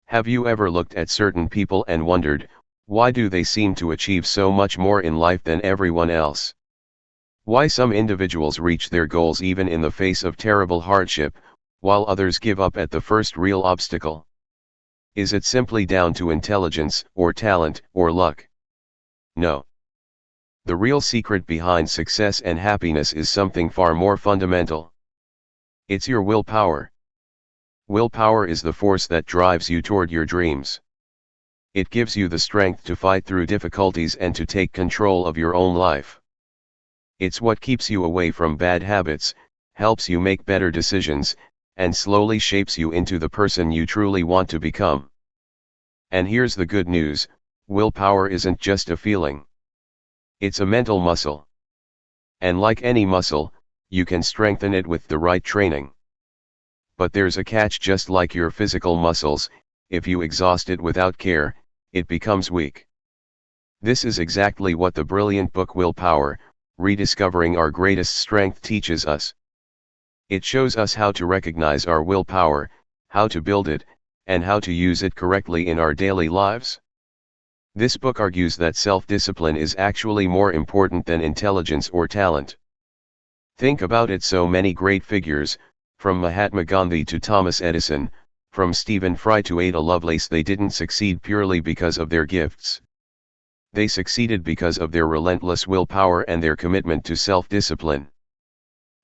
Have you ever looked at certain people and wondered, why do they seem to achieve so much more in life than everyone else? Why some individuals reach their goals even in the face of terrible hardship, while others give up at the first real obstacle? Is it simply down to intelligence, or talent, or luck? No. The real secret behind success and happiness is something far more fundamental. It's your willpower. Willpower is the force that drives you toward your dreams. It gives you the strength to fight through difficulties and to take control of your own life. It's what keeps you away from bad habits, helps you make better decisions, and slowly shapes you into the person you truly want to become. And here's the good news: willpower isn't just a feeling. It's a mental muscle. And like any muscle, you can strengthen it with the right training. But there's a catch: just like your physical muscles, if you exhaust it without care, it becomes weak. This is exactly what the brilliant book Willpower, Rediscovering Our Greatest Strength teaches us. It shows us how to recognize our willpower, how to build it, and how to use it correctly in our daily lives. This book argues that self-discipline is actually more important than intelligence or talent. Think about it: so many great figures, from Mahatma Gandhi to Thomas Edison, from Stephen Fry to Ada Lovelace, they didn't succeed purely because of their gifts. They succeeded because of their relentless willpower and their commitment to self-discipline.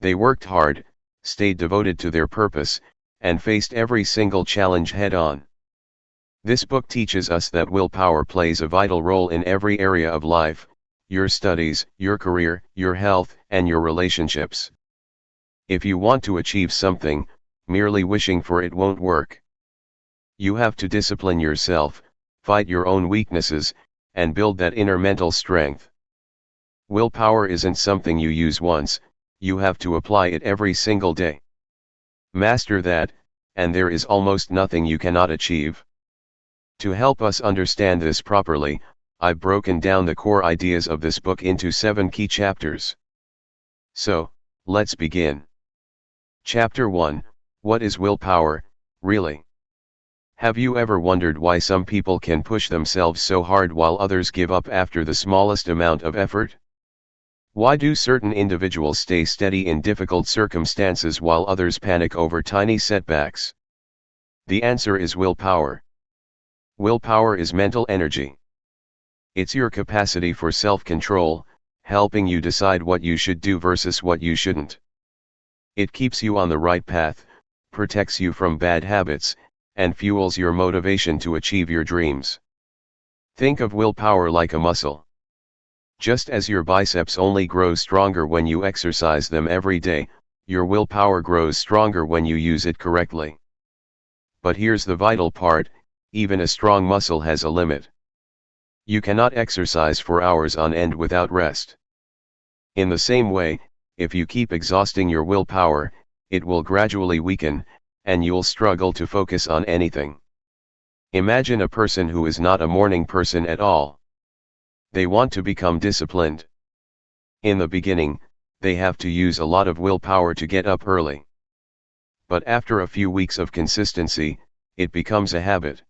They worked hard, stayed devoted to their purpose, and faced every single challenge head-on. This book teaches us that willpower plays a vital role in every area of life: your studies, your career, your health, and your relationships. If you want to achieve something, merely wishing for it won't work. You have to discipline yourself, fight your own weaknesses, and build that inner mental strength. Willpower isn't something you use once, you have to apply it every single day. Master that, and there is almost nothing you cannot achieve. To help us understand this properly, I've broken down the core ideas of this book into 7 key chapters. So, let's begin. Chapter 1: What is willpower, really? Have you ever wondered why some people can push themselves so hard while others give up after the smallest amount of effort? Why do certain individuals stay steady in difficult circumstances while others panic over tiny setbacks? The answer is willpower. Willpower is mental energy. It's your capacity for self-control, helping you decide what you should do versus what you shouldn't. It keeps you on the right path, protects you from bad habits, and fuels your motivation to achieve your dreams. Think of willpower like a muscle. Just as your biceps only grow stronger when you exercise them every day, your willpower grows stronger when you use it correctly. But here's the vital part: even a strong muscle has a limit. You cannot exercise for hours on end without rest. In the same way, if you keep exhausting your willpower, it will gradually weaken, and you'll struggle to focus on anything. Imagine a person who is not a morning person at all. They want to become disciplined. In the beginning, they have to use a lot of willpower to get up early. But after a few weeks of consistency, it becomes a habit.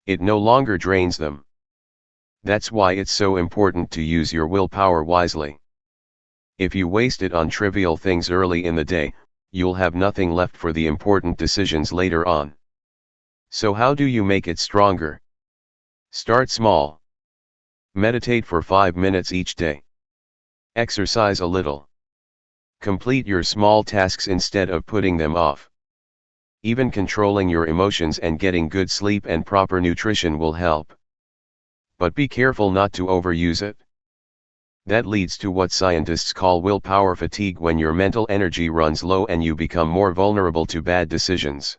It no longer drains them. That's why it's so important to use your willpower wisely. If you waste it on trivial things early in the day, you'll have nothing left for the important decisions later on. So how do you make it stronger? Start small. Meditate for 5 minutes each day. Exercise a little. Complete your small tasks instead of putting them off. Even controlling your emotions and getting good sleep and proper nutrition will help. But be careful not to overuse it. That leads to what scientists call willpower fatigue, when your mental energy runs low and you become more vulnerable to bad decisions.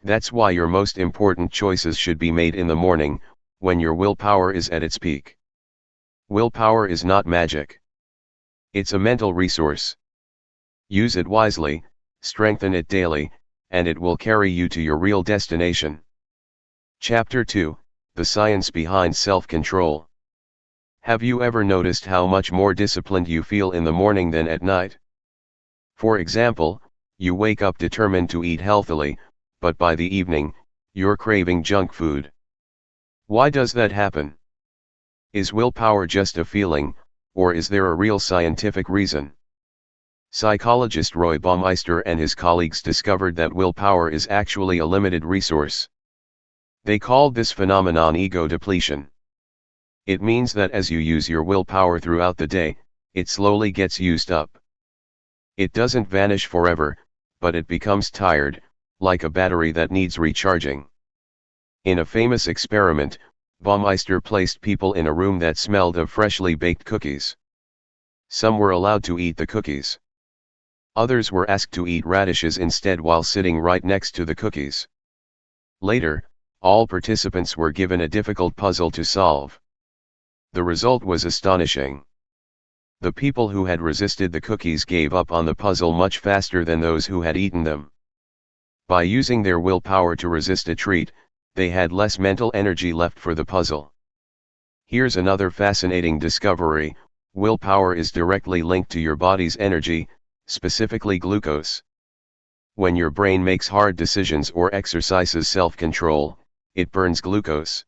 That's why your most important choices should be made in the morning, when your willpower is at its peak. Willpower is not magic. It's a mental resource. Use it wisely, strengthen it daily, and it will carry you to your real destination. Chapter 2: The Science Behind Self-Control. Have you ever noticed how much more disciplined you feel in the morning than at night? For example, you wake up determined to eat healthily, but by the evening, You're craving junk food. Why does that happen? Is willpower just a feeling, or is there a real scientific reason? Psychologist Roy Baumeister and his colleagues discovered that willpower is actually a limited resource. They called this phenomenon ego depletion. It means that as you use your willpower throughout the day, it slowly gets used up. It doesn't vanish forever, but it becomes tired, like a battery that needs recharging. In a famous experiment, Baumeister placed people in a room that smelled of freshly baked cookies. Some were allowed to eat the cookies. Others were asked to eat radishes instead while sitting right next to the cookies. Later, all participants were given a difficult puzzle to solve. The result was astonishing. The people who had resisted the cookies gave up on the puzzle much faster than those who had eaten them. By using their willpower to resist a treat, they had less mental energy left for the puzzle. Here's another fascinating discovery: willpower is directly linked to your body's energy, specifically glucose. When your brain makes hard decisions or exercises self-control, it burns glucose.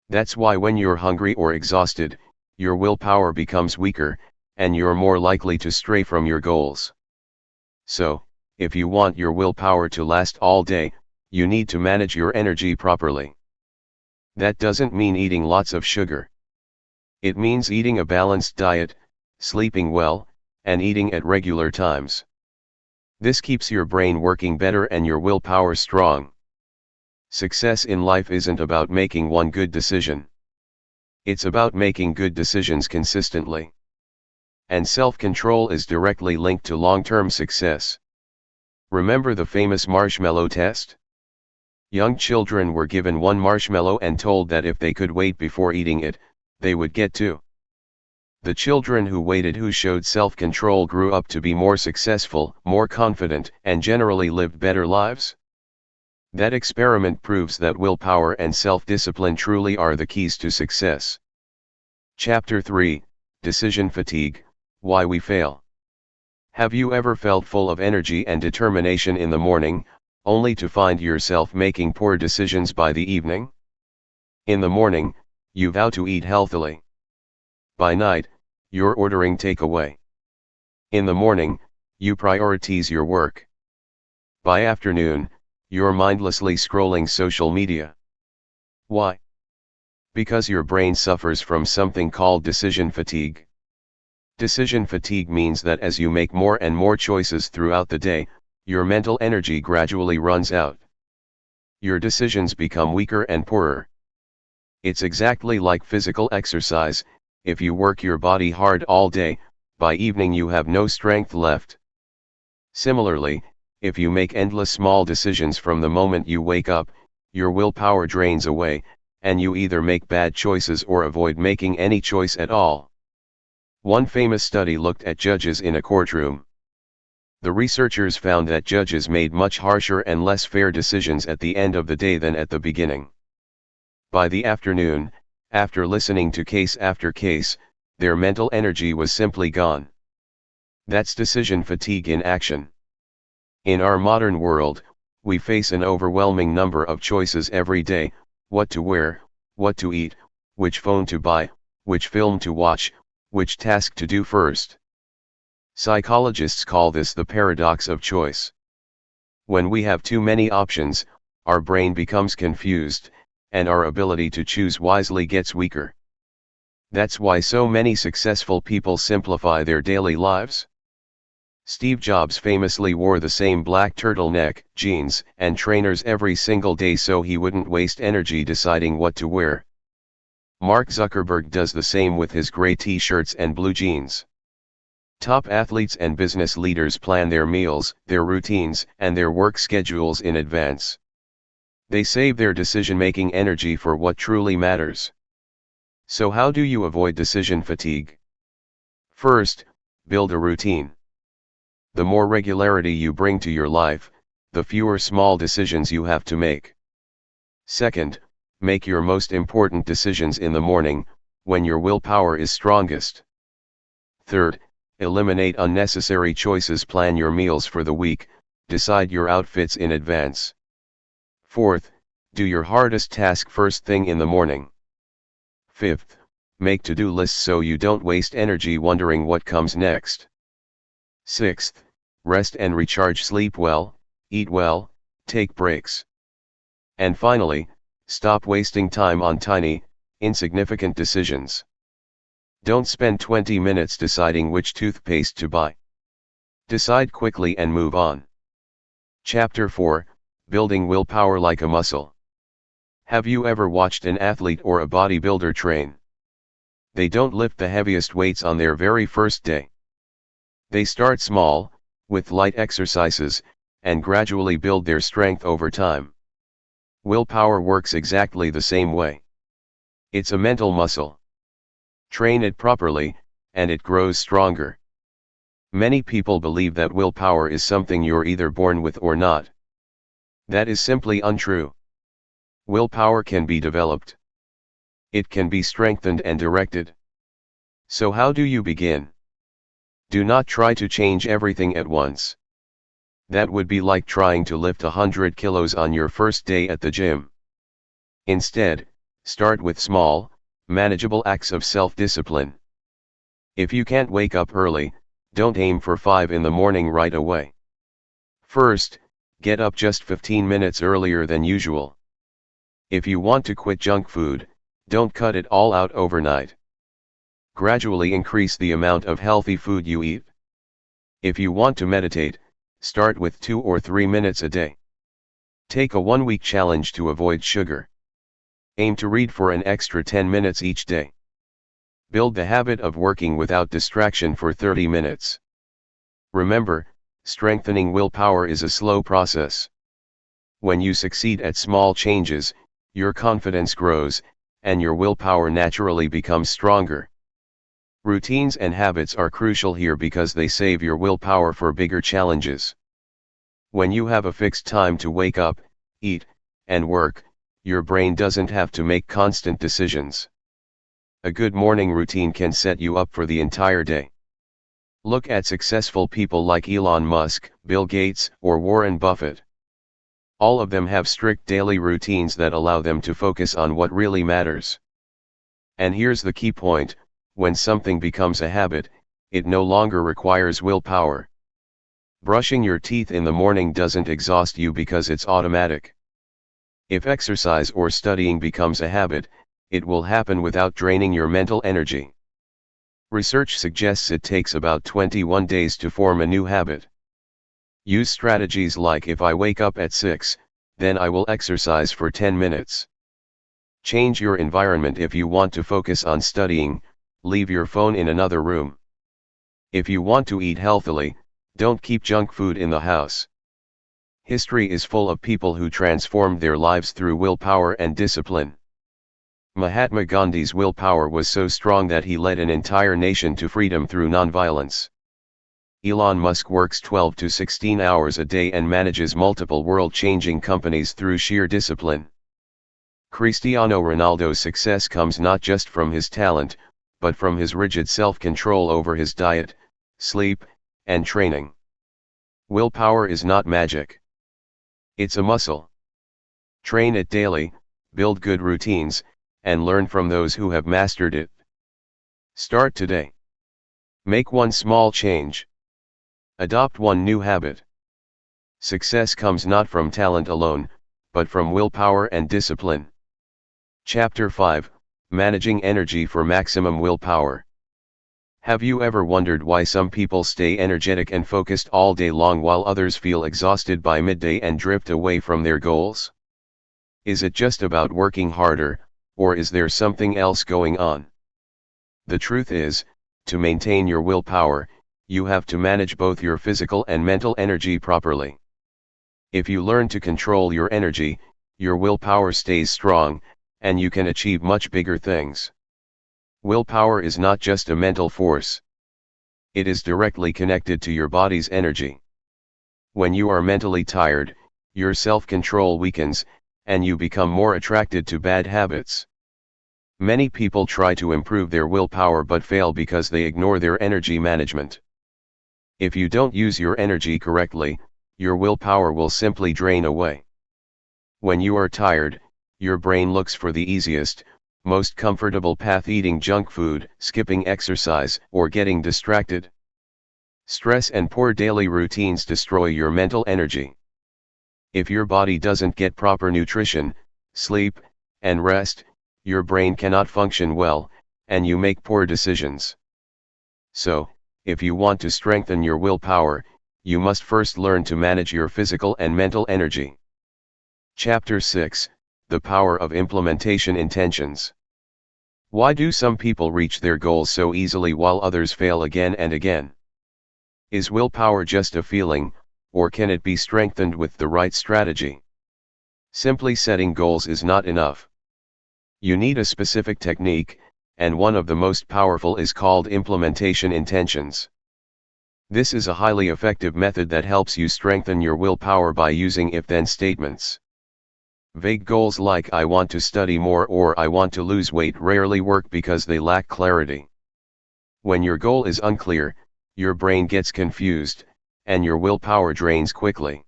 That's why when you're hungry or exhausted, your willpower becomes weaker, and you're more likely to stray from your goals. So, if you want your willpower to last all day, you need to manage your energy properly. That doesn't mean eating lots of sugar. It means eating a balanced diet, sleeping well, and eating at regular times. This keeps your brain working better and your willpower strong. Success in life isn't about making one good decision. It's about making good decisions consistently. And self-control is directly linked to long-term success. Remember the famous marshmallow test? Young children were given one marshmallow and told that if they could wait before eating it, they would get two. The children who waited, who showed self-control, grew up to be more successful, more confident, and generally lived better lives. That experiment proves that willpower and self-discipline truly are the keys to success. Chapter 3, Decision Fatigue, Why We Fail. Have you ever felt full of energy and determination in the morning, only to find yourself making poor decisions by the evening? In the morning, you vow to eat healthily. By night, you're ordering takeaway. In the morning, you prioritize your work. By afternoon, you're mindlessly scrolling social media. Why? Because your brain suffers from something called decision fatigue. Decision fatigue means that as you make more and more choices throughout the day, your mental energy gradually runs out. Your decisions become weaker and poorer. It's exactly like physical exercise: if you work your body hard all day, by evening you have no strength left. Similarly, if you make endless small decisions from the moment you wake up, your willpower drains away, and you either make bad choices or avoid making any choice at all. One famous study looked at judges in a courtroom. The researchers found that judges made much harsher and less fair decisions at the end of the day than at the beginning. By the afternoon, after listening to case after case, their mental energy was simply gone. That's decision fatigue in action. In our modern world, we face an overwhelming number of choices every day: what to wear, what to eat, which phone to buy, which film to watch, which task to do first. Psychologists call this the paradox of choice. When we have too many options, our brain becomes confused, and our ability to choose wisely gets weaker. That's why so many successful people simplify their daily lives. Steve Jobs famously wore the same black turtleneck, jeans, and trainers every single day so he wouldn't waste energy deciding what to wear. Mark Zuckerberg does the same with his gray t-shirts and blue jeans. Top athletes and business leaders plan their meals, their routines, and their work schedules in advance. They save their decision-making energy for what truly matters. So how do you avoid decision fatigue? First, build a routine. The more regularity you bring to your life, the fewer small decisions you have to make. Second, make your most important decisions in the morning, when your willpower is strongest. Third, eliminate unnecessary choices. Plan your meals for the week, decide your outfits in advance. Fourth, Do your hardest task first thing in the morning. 5th, make to-do lists so you don't waste energy wondering what comes next. 6th, rest and recharge, sleep well, eat well, take breaks. And finally, stop wasting time on tiny, insignificant decisions. Don't spend 20 minutes deciding which toothpaste to buy. Decide quickly and move on. Chapter 4, Building Willpower Like a Muscle. Have you ever watched an athlete or a bodybuilder train? They don't lift the heaviest weights on their very first day. They start small, with light exercises, and gradually build their strength over time. Willpower works exactly the same way. It's a mental muscle. Train it properly, and it grows stronger. Many people believe that willpower is something you're either born with or not. That is simply untrue. Willpower can be developed. It can be strengthened and directed. So how do you begin? Do not try to change everything at once. That would be like trying to lift 100 kilos on your first day at the gym. Instead, start with small, manageable acts of self-discipline. If you can't wake up early, don't aim for 5 in the morning right away. First, get up just 15 minutes earlier than usual. If you want to quit junk food, don't cut it all out overnight. Gradually increase the amount of healthy food you eat. If you want to meditate, start with 2 or 3 minutes a day. Take a 1-week challenge to avoid sugar. Aim to read for an extra 10 minutes each day. Build the habit of working without distraction for 30 minutes. Remember, strengthening willpower is a slow process. When you succeed at small changes, your confidence grows, and your willpower naturally becomes stronger. Routines and habits are crucial here because they save your willpower for bigger challenges. When you have a fixed time to wake up, eat, and work, your brain doesn't have to make constant decisions. A good morning routine can set you up for the entire day. Look at successful people like Elon Musk, Bill Gates, or Warren Buffett. All of them have strict daily routines that allow them to focus on what really matters. And here's the key point: when something becomes a habit, it no longer requires willpower. Brushing your teeth in the morning doesn't exhaust you because it's automatic. If exercise or studying becomes a habit, it will happen without draining your mental energy. Research suggests it takes about 21 days to form a new habit. Use strategies like, if I wake up at 6, then I will exercise for 10 minutes. Change your environment. If you want to focus on studying, leave your phone in another room. If you want to eat healthily, don't keep junk food in the house. History is full of people who transformed their lives through willpower and discipline. Mahatma Gandhi's willpower was so strong that he led an entire nation to freedom through nonviolence. Elon Musk works 12 to 16 hours a day and manages multiple world-changing companies through sheer discipline. Cristiano Ronaldo's success comes not just from his talent, but from his rigid self-control over his diet, sleep, and training. Willpower is not magic. It's a muscle. Train it daily, build good routines, and learn from those who have mastered it. Start today. Make one small change. Adopt one new habit. Success comes not from talent alone, but from willpower and discipline. Chapter 5, Managing Energy for Maximum Willpower. Have you ever wondered why some people stay energetic and focused all day long while others feel exhausted by midday and drift away from their goals? Is it just about working harder, or is there something else going on? The truth is, to maintain your willpower, you have to manage both your physical and mental energy properly. If you learn to control your energy, your willpower stays strong, and you can achieve much bigger things. Willpower is not just a mental force. It is directly connected to your body's energy. When you are mentally tired, your self-control weakens, and you become more attracted to bad habits. Many people try to improve their willpower but fail because they ignore their energy management. If you don't use your energy correctly, your willpower will simply drain away. When you are tired, your brain looks for the easiest, most comfortable path: eating junk food, skipping exercise, or getting distracted. Stress and poor daily routines destroy your mental energy. If your body doesn't get proper nutrition, sleep, and rest, your brain cannot function well, and you make poor decisions. So, if you want to strengthen your willpower, you must first learn to manage your physical and mental energy. Chapter 6: The Power of Implementation Intentions. Why do some people reach their goals so easily while others fail again and again? Is willpower just a feeling, or can it be strengthened with the right strategy? Simply setting goals is not enough. You need a specific technique, and one of the most powerful is called implementation intentions. This is a highly effective method that helps you strengthen your willpower by using if-then statements. Vague goals like "I want to study more" or "I want to lose weight" rarely work because they lack clarity. When your goal is unclear, your brain gets confused, and your willpower drains quickly.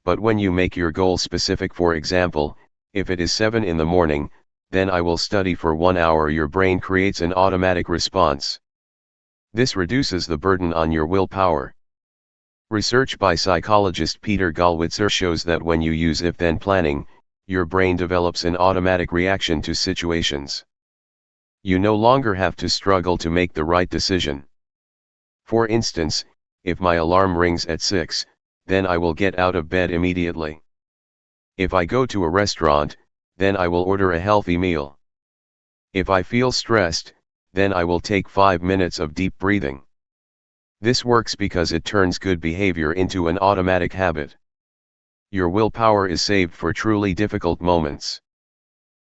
But when you make your goal specific, for example, if it is 7 in the morning, then I will study for 1 hour, your brain creates an automatic response. This reduces the burden on your willpower. Research by psychologist Peter Gollwitzer shows that when you use if-then planning, your brain develops an automatic reaction to situations. You no longer have to struggle to make the right decision. For instance, if my alarm rings at 6, then I will get out of bed immediately. If I go to a restaurant, then I will order a healthy meal. If I feel stressed, then I will take 5 minutes of deep breathing. This works because it turns good behavior into an automatic habit. Your willpower is saved for truly difficult moments.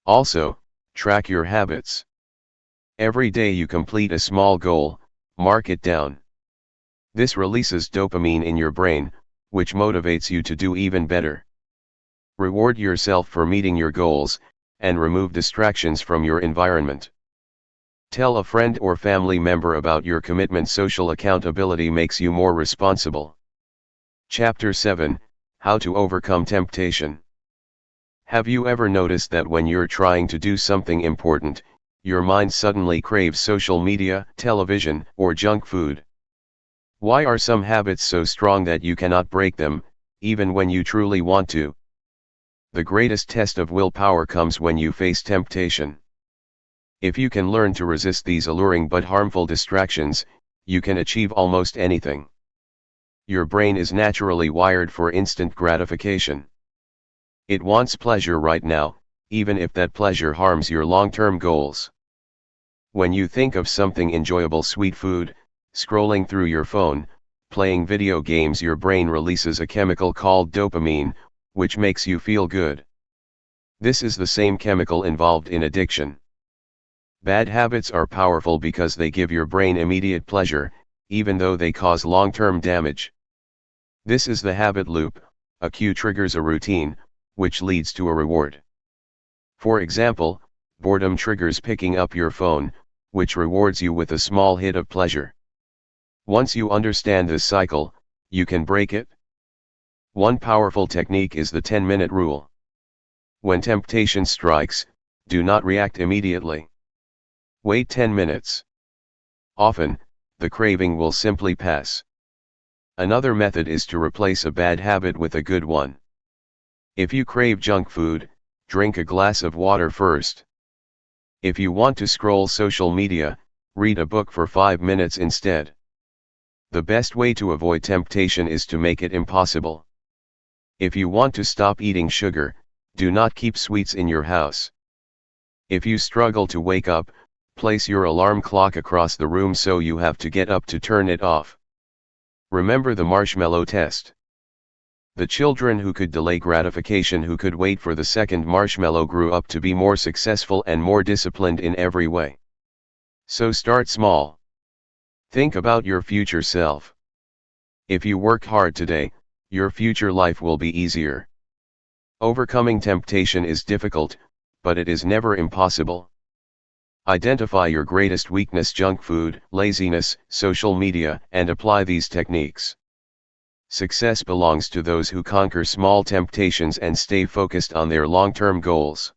Also, track your habits. Every day you complete a small goal, mark it down. This releases dopamine in your brain, which motivates you to do even better. Reward yourself for meeting your goals, and remove distractions from your environment. Tell a friend or family member about your commitment. Social accountability makes you more responsible. Chapter 7: How to Overcome Temptation. Have you ever noticed that when you're trying to do something important, your mind suddenly craves social media, television, or junk food? Why are some habits so strong that you cannot break them, even when you truly want to? The greatest test of willpower comes when you face temptation. If you can learn to resist these alluring but harmful distractions, you can achieve almost anything. Your brain is naturally wired for instant gratification. It wants pleasure right now, even if that pleasure harms your long-term goals. When you think of something enjoyable, sweet food, scrolling through your phone, playing video games, your brain releases a chemical called dopamine, which makes you feel good. This is the same chemical involved in addiction. Bad habits are powerful because they give your brain immediate pleasure, even though they cause long-term damage. This is the habit loop. A cue triggers a routine, which leads to a reward. For example, boredom triggers picking up your phone, which rewards you with a small hit of pleasure. Once you understand this cycle, you can break it. One powerful technique is the 10-minute rule. When temptation strikes, do not react immediately. Wait 10 minutes. Often, the craving will simply pass. Another method is to replace a bad habit with a good one. If you crave junk food, drink a glass of water first. If you want to scroll social media, read a book for 5 minutes instead. The best way to avoid temptation is to make it impossible. If you want to stop eating sugar, do not keep sweets in your house. If you struggle to wake up, place your alarm clock across the room so you have to get up to turn it off. Remember the marshmallow test. The children who could delay gratification, who could wait for the second marshmallow, grew up to be more successful and more disciplined in every way. So start small. Think about your future self. If you work hard today, your future life will be easier. Overcoming temptation is difficult, but it is never impossible. Identify your greatest weakness: junk food, laziness, social media, and apply these techniques. Success belongs to those who conquer small temptations and stay focused on their long-term goals.